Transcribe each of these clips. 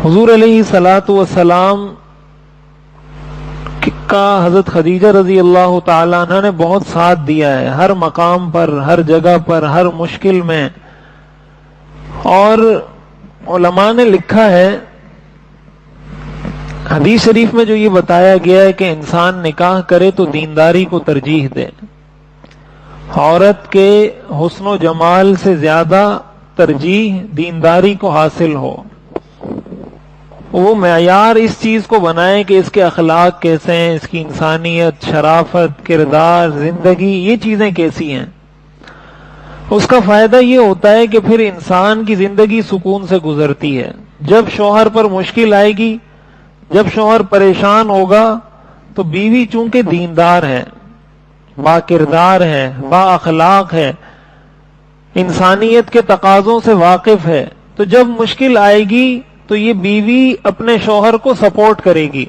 حضور علیہ الصلوۃ والسلام کا حضرت خدیجہ رضی اللہ تعالی عنہ نے بہت ساتھ دیا ہے، ہر مقام پر، ہر جگہ پر، ہر مشکل میں. اور علماء نے لکھا ہے حدیث شریف میں جو یہ بتایا گیا ہے کہ انسان نکاح کرے تو دینداری کو ترجیح دے، عورت کے حسن و جمال سے زیادہ ترجیح دینداری کو حاصل ہو. وہ معیار اس چیز کو بنائے کہ اس کے اخلاق کیسے ہیں، اس کی انسانیت، شرافت، کردار، زندگی، یہ چیزیں کیسی ہیں. اس کا فائدہ یہ ہوتا ہے کہ پھر انسان کی زندگی سکون سے گزرتی ہے. جب شوہر پر مشکل آئے گی، جب شوہر پریشان ہوگا، تو بیوی چونکہ دیندار ہے، با کردار ہے، با اخلاق ہے، انسانیت کے تقاضوں سے واقف ہے، تو جب مشکل آئے گی تو یہ بیوی اپنے شوہر کو سپورٹ کرے گی.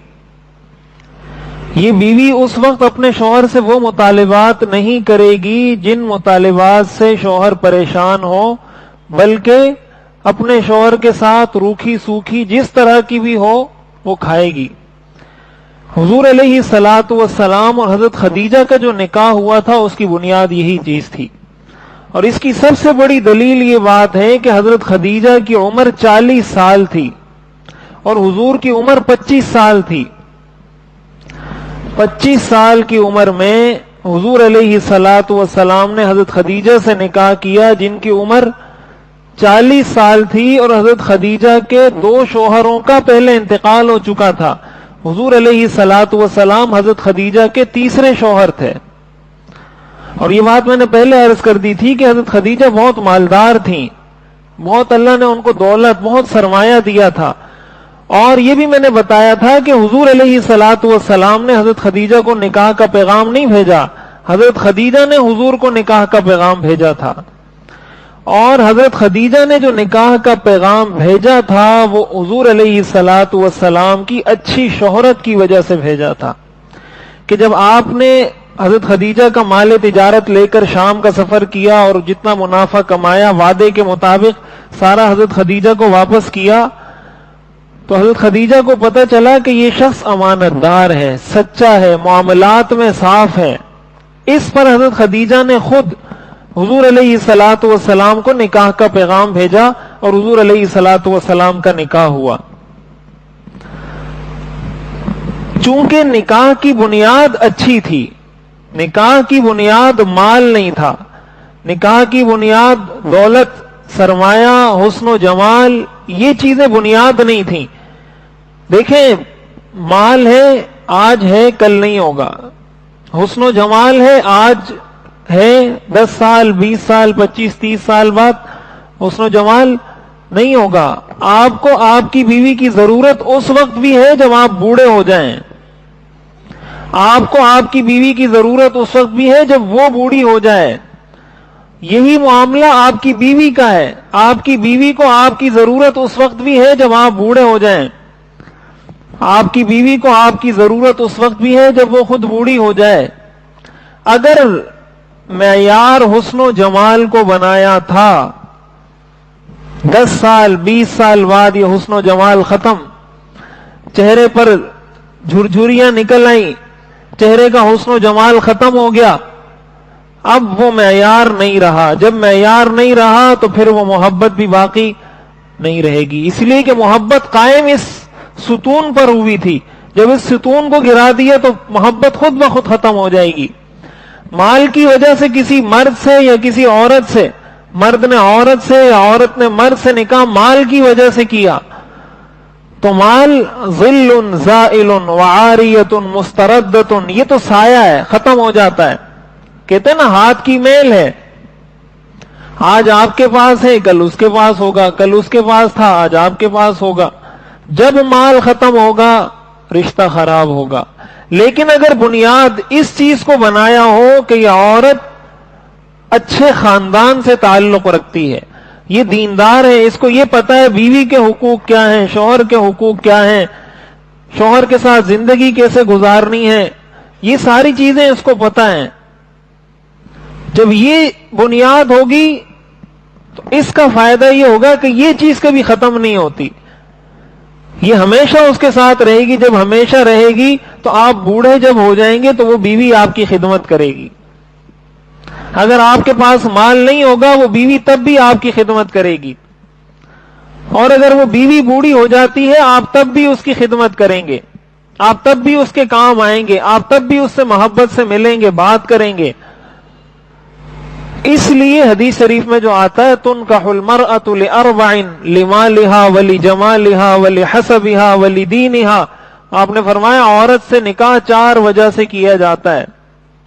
یہ بیوی اس وقت اپنے شوہر سے وہ مطالبات نہیں کرے گی جن مطالبات سے شوہر پریشان ہو، بلکہ اپنے شوہر کے ساتھ روکھی سوکھی جس طرح کی بھی ہو وہ کھائے گی. حضور علیہ الصلوۃ والسلام اور حضرت خدیجہ کا جو نکاح ہوا تھا اس کی بنیاد یہی چیز تھی. اور اس کی سب سے بڑی دلیل یہ بات ہے کہ حضرت خدیجہ کی عمر 40 سال تھی اور حضور کی عمر 25 سال تھی. 25 سال کی عمر میں حضور علیہ الصلوۃ والسلام نے حضرت خدیجہ سے نکاح کیا جن کی عمر 40 سال تھی، اور حضرت خدیجہ کے 2 شوہروں کا پہلے انتقال ہو چکا تھا. حضور علیہ الصلوۃ والسلام حضرت خدیجہ کے تیسرے شوہر تھے. اور یہ بات میں نے پہلے عرض کر دی تھی کہ حضرت خدیجہ بہت مالدار تھیں، بہت اللہ نے ان کو دولت، بہت سرمایہ دیا تھا. اور یہ بھی میں نے بتایا تھا کہ حضور علیہ الصلوۃ والسلام نے حضرت خدیجہ کو نکاح کا پیغام نہیں بھیجا، حضرت خدیجہ نے حضور کو نکاح کا پیغام بھیجا تھا. اور حضرت خدیجہ نے جو نکاح کا پیغام بھیجا تھا وہ حضور علیہ الصلوۃ والسلام کی اچھی شہرت کی وجہ سے بھیجا تھا. کہ جب آپ نے حضرت خدیجہ کا مال تجارت لے کر شام کا سفر کیا اور جتنا منافع کمایا وعدے کے مطابق سارا حضرت خدیجہ کو واپس کیا، تو حضرت خدیجہ کو پتہ چلا کہ یہ شخص امانت دار ہے، سچا ہے، معاملات میں صاف ہے. اس پر حضرت خدیجہ نے خود حضور علیہ الصلوۃ والسلام کو نکاح کا پیغام بھیجا اور حضور علیہ الصلوۃ والسلام کا نکاح ہوا. چونکہ نکاح کی بنیاد اچھی تھی، نکاح کی بنیاد مال نہیں تھا، نکاح کی بنیاد دولت، سرمایہ، حسن و جمال، یہ چیزیں بنیاد نہیں تھیں. دیکھیں، مال ہے آج ہے کل نہیں ہوگا، حسن و جمال ہے آج ہے، 10 سال 20 سال 25 30 سال بعد حسن و جمال نہیں ہوگا. آپ کو آپ کی بیوی کی ضرورت اس وقت بھی ہے جب آپ بوڑھے ہو جائیں، آپ کو آپ کی بیوی کی ضرورت اس وقت بھی ہے جب وہ بوڑھی ہو جائے. یہی معاملہ آپ کی بیوی کا ہے، آپ کی بیوی کو آپ کی ضرورت اس وقت بھی ہے جب آپ بوڑھے ہو جائیں، آپ کی بیوی کو آپ کی ضرورت اس وقت بھی ہے جب وہ خود بوڑھی ہو جائے. اگر معیار حسن و جمال کو بنایا تھا، 10 سال 20 سال بعد یہ حسن و جمال ختم، چہرے پر جھرجھریاں نکل آئیں، چہرے کا حسن و جمال ختم ہو گیا، اب وہ معیار نہیں رہا. جب معیار نہیں رہا تو پھر وہ محبت بھی باقی نہیں رہے گی. اس لیے کہ محبت قائم اس ستون پر ہوئی تھی، جب اس ستون کو گرا دیا تو محبت خود بخود ختم ہو جائے گی. مال کی وجہ سے کسی مرد سے یا کسی عورت سے، مرد نے عورت سے یا عورت نے مرد سے نکاح مال کی وجہ سے کیا تو مال ظل زائل وعاریۃ مستردۃ، یہ تو سایہ ہے، ختم ہو جاتا ہے. کہتے ہیں نا ہاتھ کی میل ہے، آج آپ کے پاس ہے کل اس کے پاس ہوگا، کل اس کے پاس تھا آج آپ کے پاس ہوگا. جب مال ختم ہوگا رشتہ خراب ہوگا. لیکن اگر بنیاد اس چیز کو بنایا ہو کہ یہ عورت اچھے خاندان سے تعلق رکھتی ہے، یہ دیندار ہے، اس کو یہ پتہ ہے بیوی کے حقوق کیا ہیں، شوہر کے حقوق کیا ہیں، شوہر کے ساتھ زندگی کیسے گزارنی ہے، یہ ساری چیزیں اس کو پتہ ہیں. جب یہ بنیاد ہوگی تو اس کا فائدہ یہ ہوگا کہ یہ چیز کبھی ختم نہیں ہوتی. یہ ہمیشہ اس کے ساتھ رہے گی. جب ہمیشہ رہے گی تو آپ بوڑھے جب ہو جائیں گے تو وہ بیوی آپ کی خدمت کرے گی. اگر آپ کے پاس مال نہیں ہوگا وہ بیوی تب بھی آپ کی خدمت کرے گی. اور اگر وہ بیوی بوڑھی ہو جاتی ہے آپ تب بھی اس کی خدمت کریں گے, آپ تب بھی اس کے کام آئیں گے, آپ تب بھی اس سے محبت سے ملیں گے, بات کریں گے. اس لیے حدیث شریف میں جو آتا ہے تنکح المرأة لأربع لمالها ولجمالها ولحسبها ولدینها, آپ نے فرمایا عورت سے نکاح 4 وجہ سے کیا جاتا ہے.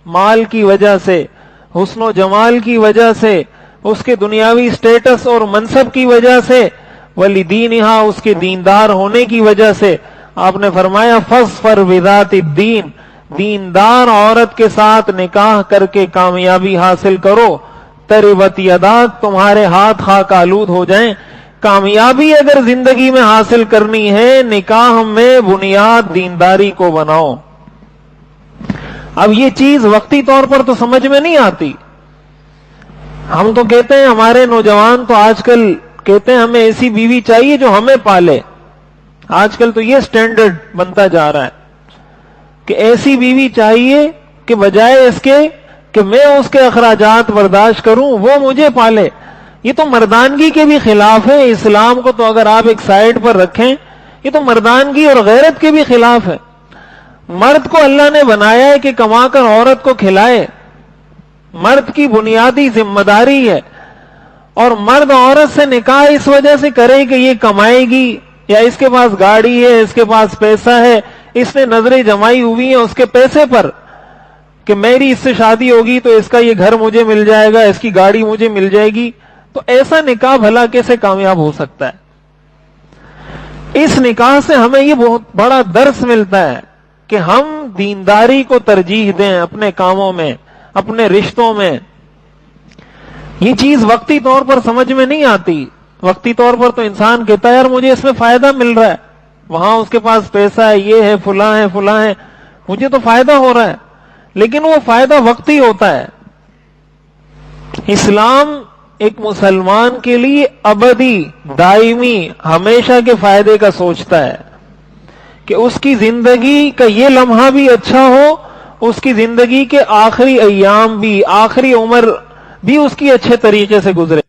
مال کی وجہ سے, حسن و جمال کی وجہ سے, اس کے دنیاوی سٹیٹس اور منصب کی وجہ سے, ولدینها اس کے دیندار ہونے کی وجہ سے. آپ نے فرمایا فاظفر بذات الدین, دیندار عورت کے ساتھ نکاح کر کے کامیابی حاصل کرو. تربت یداک, تمہارے ہاتھ خاک آلود ہو جائیں. کامیابی اگر زندگی میں حاصل کرنی ہے نکاح میں بنیاد دینداری کو بناؤ. اب یہ چیز وقتی طور پر تو سمجھ میں نہیں آتی. ہم تو کہتے ہیں, ہمارے نوجوان تو آج کل کہتے ہیں ہمیں ایسی بیوی چاہیے جو ہمیں پالے. آج کل تو یہ سٹینڈرڈ بنتا جا رہا ہے کہ ایسی بیوی چاہیے کہ بجائے اس کے کہ میں اس کے اخراجات برداشت کروں وہ مجھے پالے. یہ تو مردانگی کے بھی خلاف ہے. اسلام کو تو اگر آپ ایک سائیڈ پر رکھیں یہ تو مردانگی اور غیرت کے بھی خلاف ہے. مرد کو اللہ نے بنایا ہے کہ کما کر عورت کو کھلائے, مرد کی بنیادی ذمہ داری ہے. اور مرد عورت سے نکاح اس وجہ سے کرے کہ یہ کمائے گی, یا اس کے پاس گاڑی ہے, اس کے پاس پیسہ ہے, اس نے نظریں جمائی ہوئی ہیں اس کے پیسے پر کہ میری اس سے شادی ہوگی تو اس کا یہ گھر مجھے مل جائے گا, اس کی گاڑی مجھے مل جائے گی. تو ایسا نکاح بھلا کیسے کامیاب ہو سکتا ہے؟ اس نکاح سے ہمیں یہ بہت بڑا درس ملتا ہے کہ ہم دینداری کو ترجیح دیں اپنے کاموں میں, اپنے رشتوں میں. یہ چیز وقتی طور پر سمجھ میں نہیں آتی. وقتی طور پر تو انسان کہتا ہے یار مجھے اس میں فائدہ مل رہا ہے, وہاں اس کے پاس پیسہ ہے, یہ ہے, فلاں ہے, فلاں ہے, مجھے تو فائدہ ہو رہا ہے. لیکن وہ فائدہ وقتی ہوتا ہے. اسلام ایک مسلمان کے لیے ابدی, دائمی, ہمیشہ کے فائدے کا سوچتا ہے کہ اس کی زندگی کا یہ لمحہ بھی اچھا ہو, اس کی زندگی کے آخری ایام بھی, آخری عمر بھی اس کی اچھے طریقے سے گزرے.